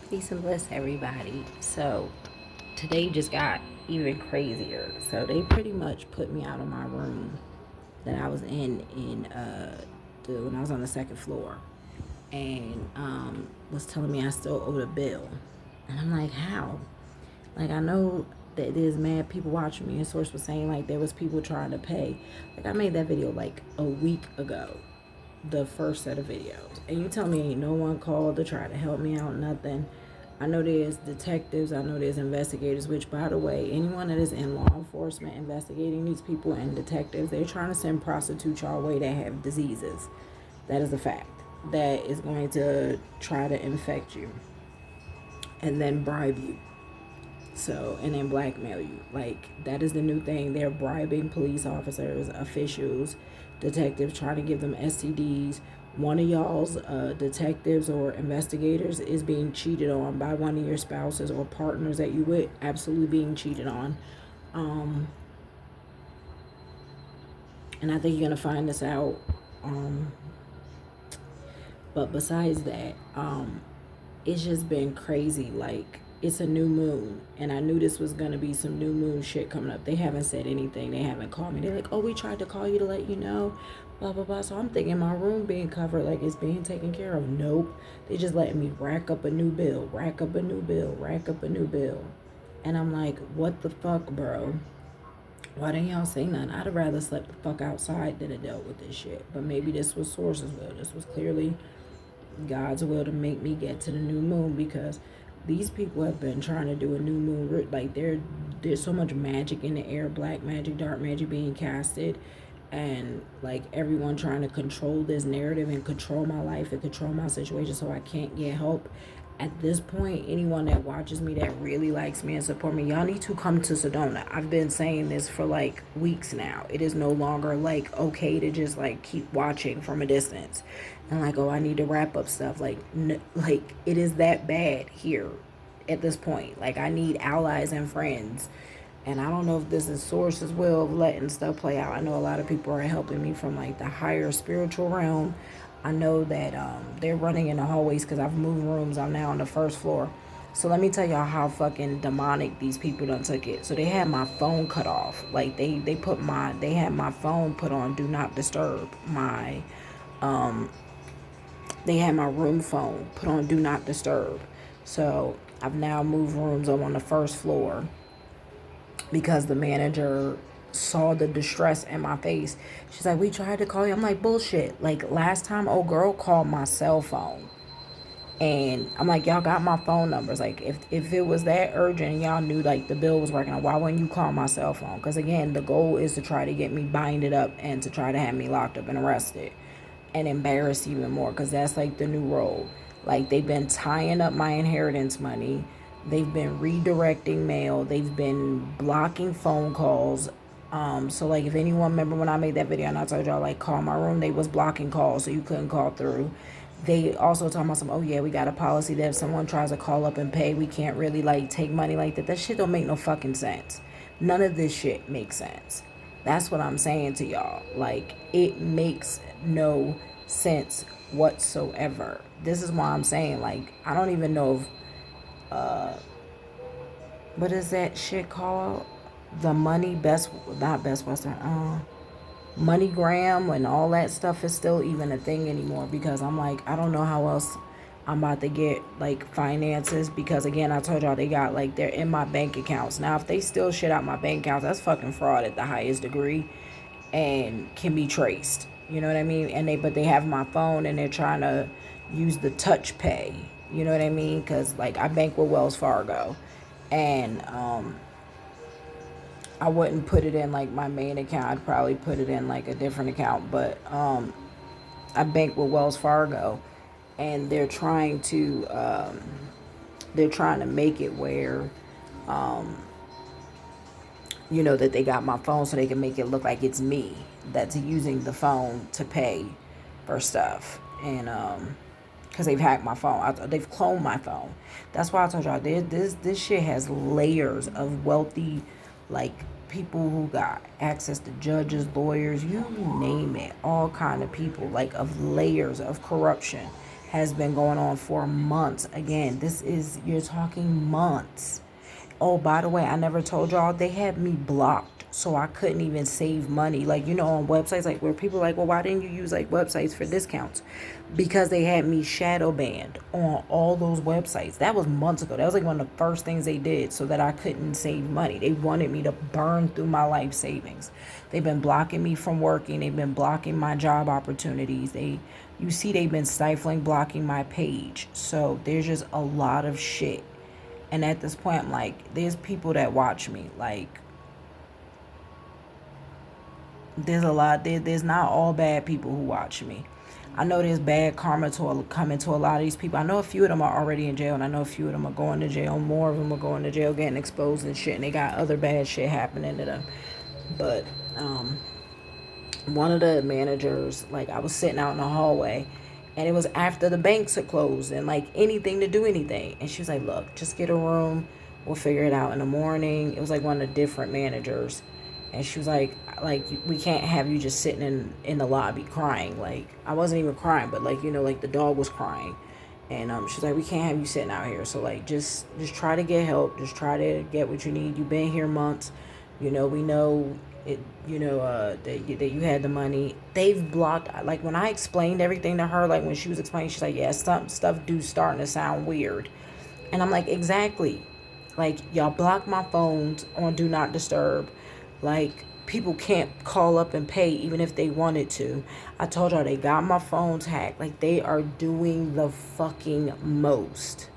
Peace and bliss, everybody. So, today just got even crazier. So, they pretty much put me out of my room that I was in when I was on the second floor, and was telling me I still owed a bill. And I'm like, how? Like, I know that there's mad people watching me, and Source was saying like there was people trying to pay. Like, I made that video like a week ago, the first set of videos, and you tell me ain't no one called to try to help me out, nothing. I know there's detectives, I know there's investigators, which, by the way, anyone that is in law enforcement investigating these people and detectives, they're trying to send prostitutes your way that have diseases. That is a fact. That is going to try to infect you and then bribe you. So, and then blackmail you. Like, that is the new thing. They're bribing police officers, officials, detectives, trying to give them STDs. One of y'all's detectives or investigators is being cheated on by one of your spouses or partners that you with, absolutely being cheated on. And I think you're going to find this out. But besides that, it's just been crazy. Like, it's a new moon, and I knew this was gonna be some new moon shit coming up. They haven't said anything. They haven't called me. They're like, "Oh, we tried to call you to let you know," blah blah blah. So I'm thinking my room being covered, like it's being taken care of. Nope. They just letting me rack up a new bill, rack up a new bill, rack up a new bill, and I'm like, "What the fuck, bro? Why didn't y'all say nothing? I'd have rather slept the fuck outside than have dealt with this shit." But maybe this was Source's will. This was clearly God's will to make me get to the new moon, because these people have been trying to do a new moon. Like, there's so much magic in the air, black magic, dark magic being casted, and like everyone trying to control this narrative and control my life and control my situation so I can't get help. At this point, anyone that watches me that really likes me and support me, y'all need to come to Sedona. I've been saying this for like weeks now. It is no longer like okay to just like keep watching from a distance and like, oh, I need to wrap up stuff. Like, like it is that bad here at this point. Like, I need allies and friends. And I don't know if this is Source's will of letting stuff play out. I know a lot of people are helping me from like the higher spiritual realm. I know that they're running in the hallways because I've moved rooms. I'm now on the first floor. So let me tell y'all how fucking demonic these people done took it. So they had my phone cut off. Like they had my phone put on do not disturb. They had my room phone put on do not disturb. So I've now moved rooms. I'm on the first floor because the manager saw the distress in my face. She's like, "We tried to call you." I'm like, "Bullshit." Like, last time, old girl called my cell phone. And I'm like, "Y'all got my phone numbers. Like, if it was that urgent and y'all knew, like, the bill was working, why wouldn't you call my cell phone?" Because, again, the goal is to try to get me binded up and to try to have me locked up and arrested and embarrassed even more, because that's, like, the new role. Like, they've been tying up my inheritance money. They've been redirecting mail. They've been blocking phone calls. So like, if anyone remember when I made that video and I told y'all like call my room, they was blocking calls so you couldn't call through. They also talking about some, oh yeah, we got a policy that if someone tries to call up and pay, we can't really like take money like that. That shit don't make no fucking sense. None of this shit makes sense. That's what I'm saying to y'all. Like, it makes no sense whatsoever. This is why I'm saying, like, I don't even know if what is that shit called? The money best, not Best Western, MoneyGram, and all that stuff is still even a thing anymore, because I'm like, I don't know how else I'm about to get like finances, because again, I told y'all they got like they're in my bank accounts. Now if they still shit out my bank accounts, that's fucking fraud at the highest degree and can be traced. You know what I mean? And they have my phone and they're trying to use the touch pay. You know what I mean? Because like I bank with Wells Fargo, and I wouldn't put it in like my main account. I'd probably put it in like a different account. But I bank with Wells Fargo, and they're trying to make it where that they got my phone so they can make it look like it's me that's using the phone to pay for stuff. And because they've hacked my phone, they've cloned my phone. That's why I told y'all this shit has layers of wealthy, like, people who got access to judges, lawyers, you name it, all kind of people, like, of layers of corruption. has been going on for months. Again, you're talking months. Oh, by the way, I never told y'all, they had me blocked, so I couldn't even save money. Like, on websites, like, where people are like, well, why didn't you use, like, websites for discounts? Because they had me shadow banned on all those websites. That was months ago. That was, like, one of the first things they did so that I couldn't save money. They wanted me to burn through my life savings. They've been blocking me from working. They've been blocking my job opportunities. You see, they've been blocking my page. So there's just a lot of shit. And at this point, I'm like, there's people that watch me. Like, there's a lot. There's not all bad people who watch me. I know there's bad karma coming to a lot of these people. I know a few of them are already in jail, and I know a few of them are going to jail. More of them are going to jail, getting exposed and shit, and they got other bad shit happening to them. But one of the managers, like, I was sitting out in the hallway, and it was after the banks had closed and, like, anything to do anything. And she was like, look, just get a room. We'll figure it out in the morning. It was, like, one of the different managers. And she was like, we can't have you just sitting in the lobby crying. Like, I wasn't even crying, but, like, like, the dog was crying. And she's like, we can't have you sitting out here. So, like, just try to get help. Just try to get what you need. You've been here months. We know it, that you had the money. They've blocked, like, when I explained everything to her, like, when she was explaining, she's like, yeah, stuff do starting to sound weird. And I'm like, exactly. Like, y'all block my phones on Do Not Disturb. Like, people can't call up and pay even if they wanted to. I told y'all they got my phones hacked. Like, they are doing the fucking most.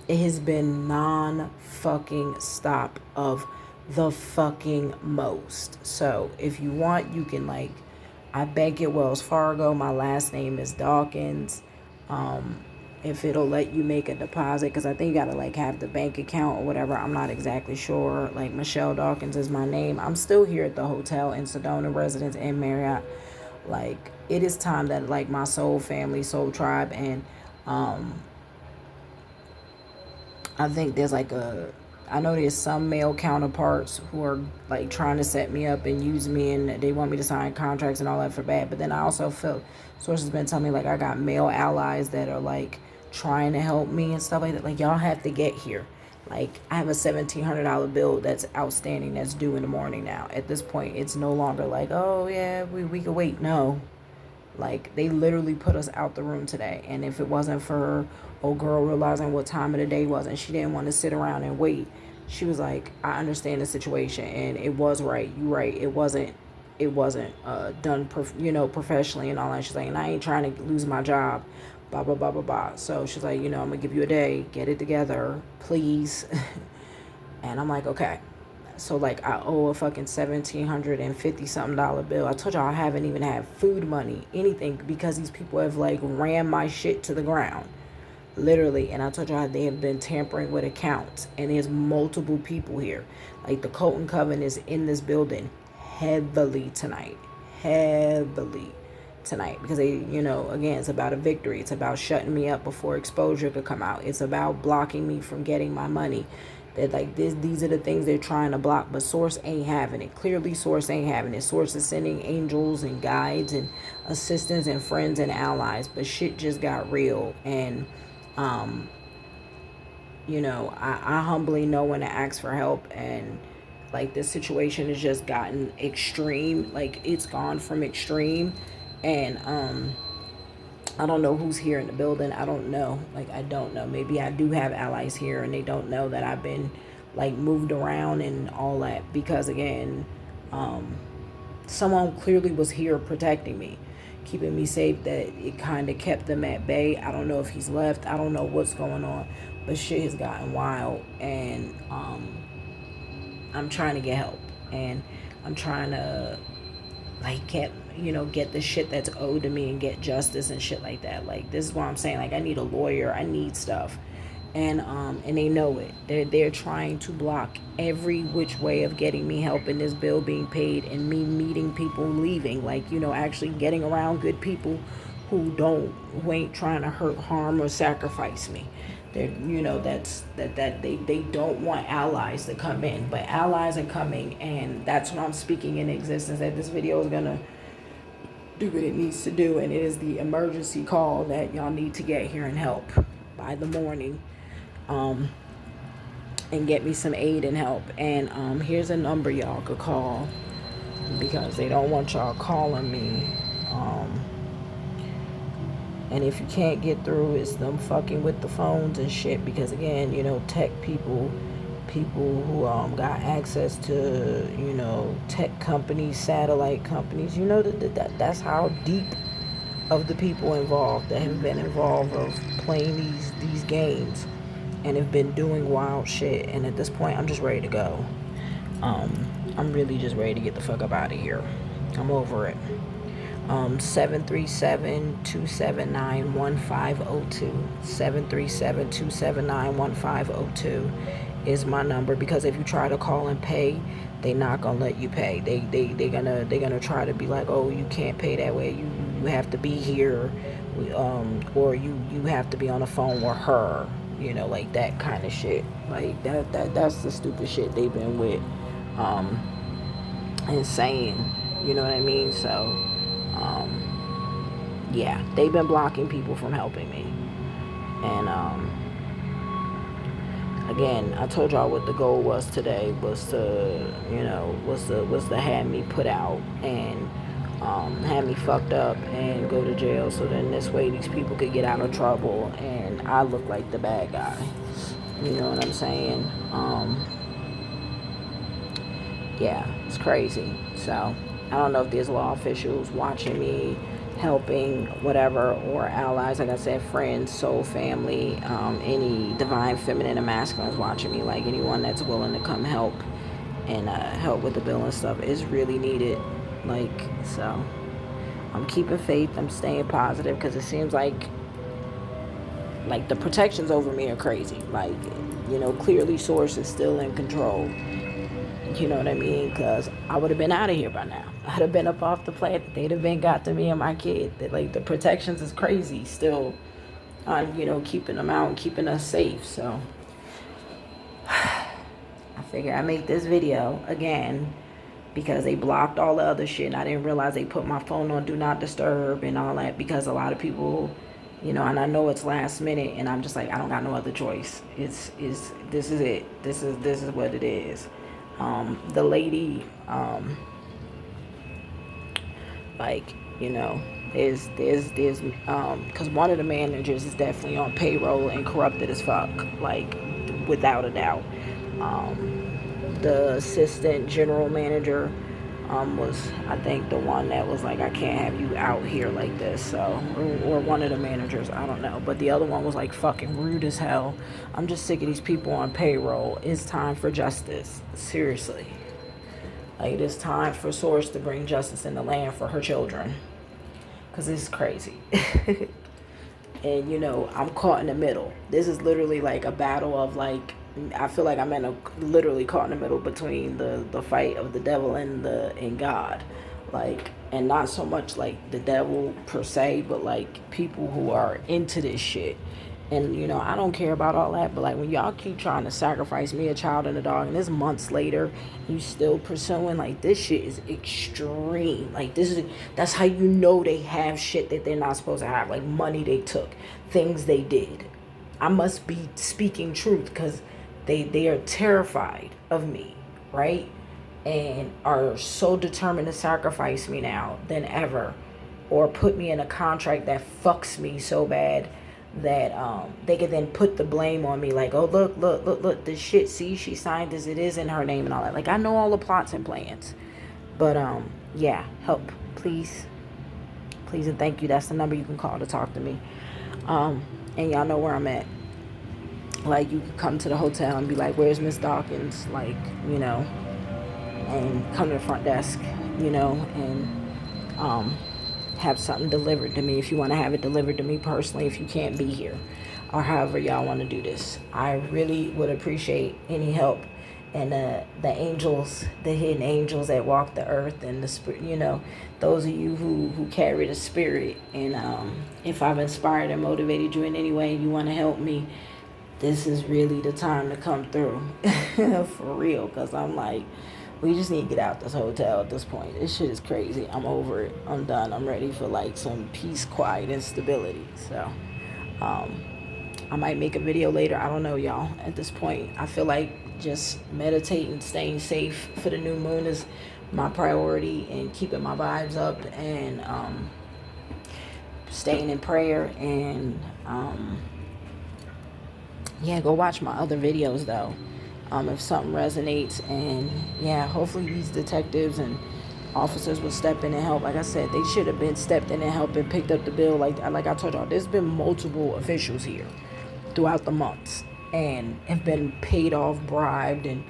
It has been non-fucking stop of the fucking most. So if you want, you can, like, I bank at Wells Fargo. My last name is Dawkins. If it'll let you make a deposit, because I think you gotta, like, have the bank account or whatever. I'm not exactly sure. Like, Michelle Dawkins is my name. I'm still here at the hotel in Sedona Residence in Marriott. Like, it is time that, like, my soul family, soul tribe, and I think there's, like, I know there's some male counterparts who are, like, trying to set me up and use me, and they want me to sign contracts and all that for bad. But then I also feel, sources been telling me, like, I got male allies that are, like, trying to help me and stuff like that. Like, y'all have to get here. Like, I have a $1,700 bill that's outstanding that's due in the morning now. At this point, it's no longer like, oh, yeah, we could wait. No. Like, they literally put us out the room today. And if it wasn't for old girl realizing what time of the day was and she didn't want to sit around and wait, she was like, I understand the situation. And it was right. You right. It wasn't done, professionally and all that. She's like, and I ain't trying to lose my job. Blah, blah, blah, blah, blah. So she's like, I'm going to give you a day. Get it together, please. And I'm like, okay. So, like, I owe a fucking $1,750 something bill. I told y'all I haven't even had food money, anything, because these people have, like, ran my shit to the ground. Literally. And I told y'all they have been tampering with accounts. And there's multiple people here. Like, the Colton Coven is in this building heavily tonight. Because they, again, it's about a victory. It's about shutting me up before exposure could come out. It's about blocking me from getting my money. That, like, these are the things they're trying to block, but Source ain't having it. Clearly, Source ain't having it. Source is sending angels and guides and assistants and friends and allies, but shit just got real. And I humbly know when to ask for help. And, like, this situation has just gotten extreme. Like, it's gone from extreme. And I don't know who's here in the building. I don't know. Like, I don't know. Maybe I do have allies here and they don't know that I've been, like, moved around and all that. Because, again, someone clearly was here protecting me, keeping me safe, that it kind of kept them at bay. I don't know if he's left. I don't know what's going on. But shit has gotten wild. And I'm trying to get help. And I'm trying to, like, get the shit that's owed to me and get justice and shit like that. Like, this is what I'm saying. Like, I need a lawyer. I need stuff. And they know it. They're trying to block every which way of getting me help in this bill being paid and me meeting people leaving. Like, actually getting around good people who ain't trying to hurt, harm, or sacrifice me. They're, they don't want allies to come in, but allies are coming, and that's what I'm speaking in existence. That this video is gonna do what it needs to do, and it is the emergency call that y'all need to get here and help by the morning, and get me some aid and help. And here's a number y'all could call, because they don't want y'all calling me. And if you can't get through, it's them fucking with the phones and shit. Because again, tech people who got access to, tech companies, satellite companies, that's how deep of the people involved that have been involved of playing these games and have been doing wild shit. And at this point, I'm just ready to go. I'm really just ready to get the fuck up out of here. I'm over it. 737-279-1502. 737-279-1502 is my number, because if you try to call and pay, they not gonna let you pay. They're gonna try to be like, oh, you can't pay that way. You have to be here, or you have to be on the phone with her. Like that kind of shit. Like that's the stupid shit they've been with, and saying. You know what I mean? So, yeah, they've been blocking people from helping me. And again, I told y'all what the goal was today, was to have me put out and have me fucked up and go to jail, so then this way these people could get out of trouble and I look like the bad guy. You know what I'm saying? Yeah, it's crazy. So I don't know if there's law officials watching me, helping, whatever, or allies, like I said, friends, soul family, any divine feminine and masculine is watching me, like anyone that's willing to come help and help with the bill and stuff is really needed. Like, so I'm keeping faith, I'm staying positive, because it seems like the protections over me are crazy. Like, clearly Source is still in control. You know what I mean? Because I would have been out of here by now. I'd have been up off the planet. They'd have been got to me and my kid. Like, the protections is crazy still on, keeping them out and keeping us safe. So I figure I make this video again because they blocked all the other shit. And I didn't realize they put my phone on Do Not Disturb and all that, because a lot of people, and I know it's last minute, and I'm just like, I don't got no other choice. This is it. This is what it is. The lady, there's because one of the managers is definitely on payroll and corrupted as fuck, like, without a doubt. The assistant general manager, was, I think, the one that was like, I can't have you out here like this. So, or one of the managers, I don't know. But the other one was like fucking rude as hell. I'm just sick of these people on payroll. It's time for justice. Seriously. Like, it is time for Source to bring justice in the land for her children. Because it's crazy. And, I'm caught in the middle. This is literally like a battle of, like, I feel like I'm literally caught in the middle between the fight of the devil and God. Like, and not so much like the devil per se, but like people who are into this shit. And, I don't care about all that, but like when y'all keep trying to sacrifice me, a child, and a dog, and this months later, you still pursuing, like, this shit is extreme. Like, that's how they have shit that they're not supposed to have. Like, money they took, things they did. I must be speaking truth, because they are terrified of me, right? And are so determined to sacrifice me now than ever, or put me in a contract that fucks me so bad that they can then put the blame on me, like, oh, look, this shit, see, she signed this, it is in her name and all that. Like, I know all the plots and plans, but yeah, help, please and thank you. That's the number you can call to talk to me. And y'all know where I'm at. Like, you could come to the hotel and be like, where's Miss Dawkins? Like, and come to the front desk, and have something delivered to me if you want to have it delivered to me personally, if you can't be here, or however y'all want to do this. I really would appreciate any help. And the angels, the hidden angels that walk the earth, and the spirit, those of you who carry the spirit, and if I've inspired and motivated you in any way and you want to help me, this is really the time to come through. For real, because I'm like, We just need to get out this hotel at this point. This shit is crazy. I'm over it. I'm done. I'm ready for like some peace, quiet, and stability. So, I might make a video later. I don't know, y'all. At this point, I feel like just meditating, staying safe for the new moon is my priority, and keeping my vibes up, and staying in prayer, and yeah, go watch my other videos though. If something resonates, and yeah, hopefully these detectives and officers will step in and help. Like I said, they should have been stepped in and helped and picked up the bill. Like I told y'all, there's been multiple officials here throughout the months, and have been paid off, bribed, and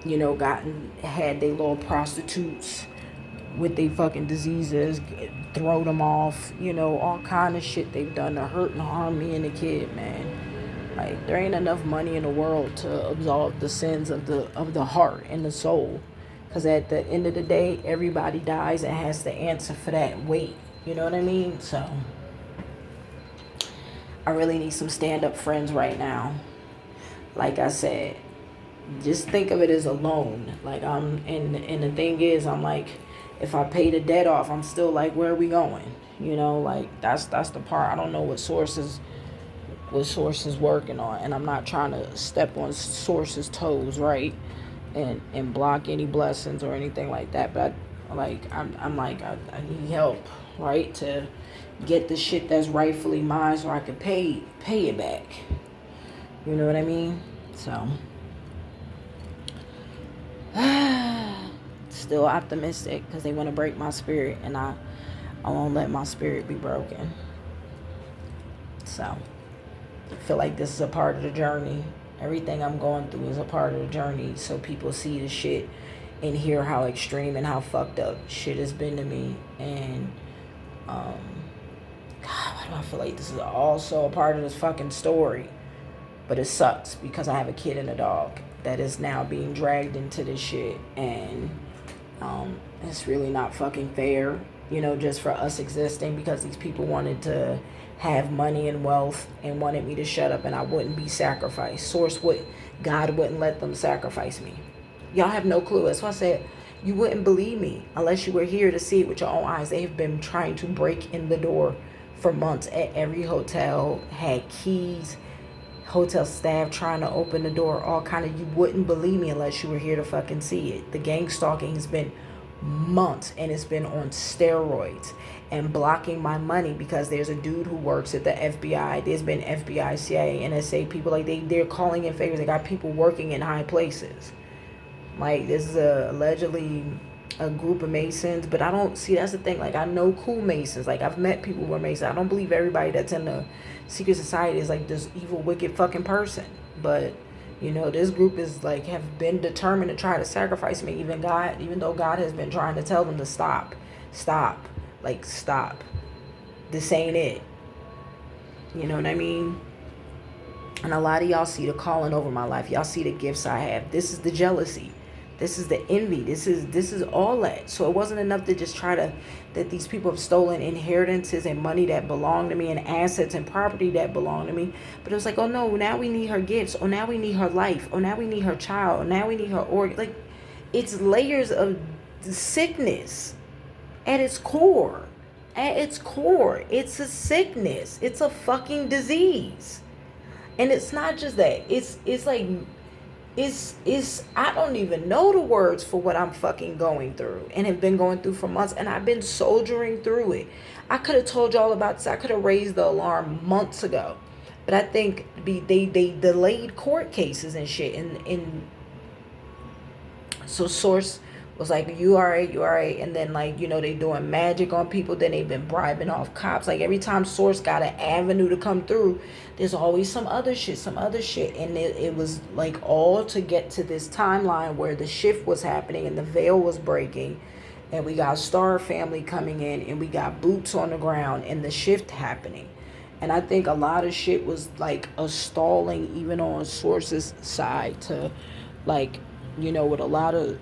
had they little prostitutes with their fucking diseases, throw them off, all kind of shit they've done to hurt and harm me and the kid, man. Like, there ain't enough money in the world to absolve the sins of the heart and the soul. Because at the end of the day, everybody dies and has to answer for that weight. You know what I mean? So, I really need some stand-up friends right now. Like I said, just think of it as a loan. Like, and the thing is, I'm like, if I pay the debt off, I'm still like, where are we going? Like, that's the part. I don't know what sources working on, and I'm not trying to step on sources' toes, right? And block any blessings or anything like that. But I'm like, I need help, right, to get the shit that's rightfully mine, so I can pay it back. You know what I mean? So, still optimistic, because they want to break my spirit, and I won't let my spirit be broken. So, I feel like this is a part of the journey. Everything I'm going through is a part of the journey, so people see the shit and hear how extreme and how fucked up shit has been to me. And God, why do I feel like this is also a part of this fucking story? But it sucks, because I have a kid and a dog that is now being dragged into this shit, and it's really not fucking fair, just for us existing, because these people wanted to have money and wealth and wanted me to shut up, and I wouldn't be sacrificed. God wouldn't let them sacrifice me. Y'all have no clue. That's why I said you wouldn't believe me unless you were here to see it with your own eyes. They have been trying to break in the door for months at every hotel, had keys, hotel staff trying to open the door, all kind of. You wouldn't believe me unless you were here to fucking see it. The gang stalking has been months, and it's been on steroids, and blocking my money, because there's a dude who works at the FBI. There's been FBI, CIA, NSA people, like they're calling in favors. They got people working in high places. Like, this is allegedly a group of Masons, but I don't see, that's the thing. Like, I know cool Masons. Like, I've met people who are Masons. I don't believe everybody that's in the secret society is like this evil, wicked fucking person. But this group is like, have been determined to try to sacrifice me. Even though God has been trying to tell them to stop. Like, stop. This ain't it. You know what I mean? And a lot of y'all see the calling over my life. Y'all see the gifts I have. This is the jealousy. This is the envy. This is all that. So it wasn't enough to just that these people have stolen inheritances and money that belong to me, and assets and property that belong to me. But it was like, oh no, now we need her gifts. Oh, now we need her life. Oh, now we need her child. Oh, now we need her organ. Like, it's layers of sickness at its core. At its core, it's a sickness. It's a fucking disease. And it's not just that. It's like, I don't even know the words for what I'm fucking going through, and have been going through for months, and I've been soldiering through it. I could have told y'all about this. I could have raised the alarm months ago, but I think they delayed court cases and shit, and so Source was like, you all right, and then, like, they doing magic on people. Then they've been bribing off cops. Like, every time Source got an avenue to come through, there's always some other shit, and it was like all to get to this timeline where the shift was happening and the veil was breaking, and we got Star Family coming in, and we got boots on the ground, and the shift happening. And I think a lot of shit was like a stalling, even on Source's side, to, like, with a lot of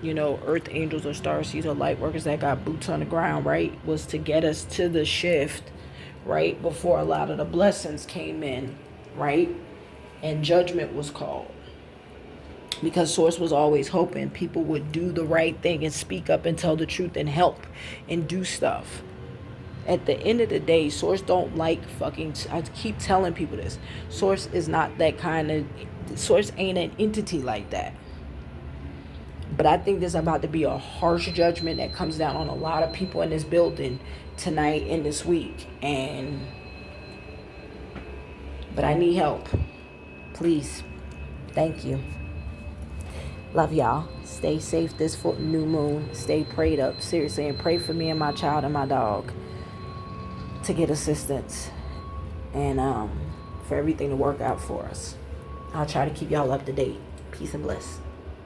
earth angels or star seeds or light workers that got boots on the ground, right, was to get us to the shift, right, before a lot of the blessings came in, right, and judgment was called. because Source was always hoping people would do the right thing and speak up and tell the truth and help and do stuff. At the end of the day, Source don't like fucking, I keep telling people this, Source is not that kind of, Source ain't an entity like that. But I think there's about to be a harsh judgment that comes down on a lot of people in this building tonight and this week. But I need help. Please. Thank you. Love y'all. Stay safe this new moon. Stay prayed up. Seriously. And pray for me and my child and my dog to get assistance. And for everything to work out for us. I'll try to keep y'all up to date. Peace and bliss.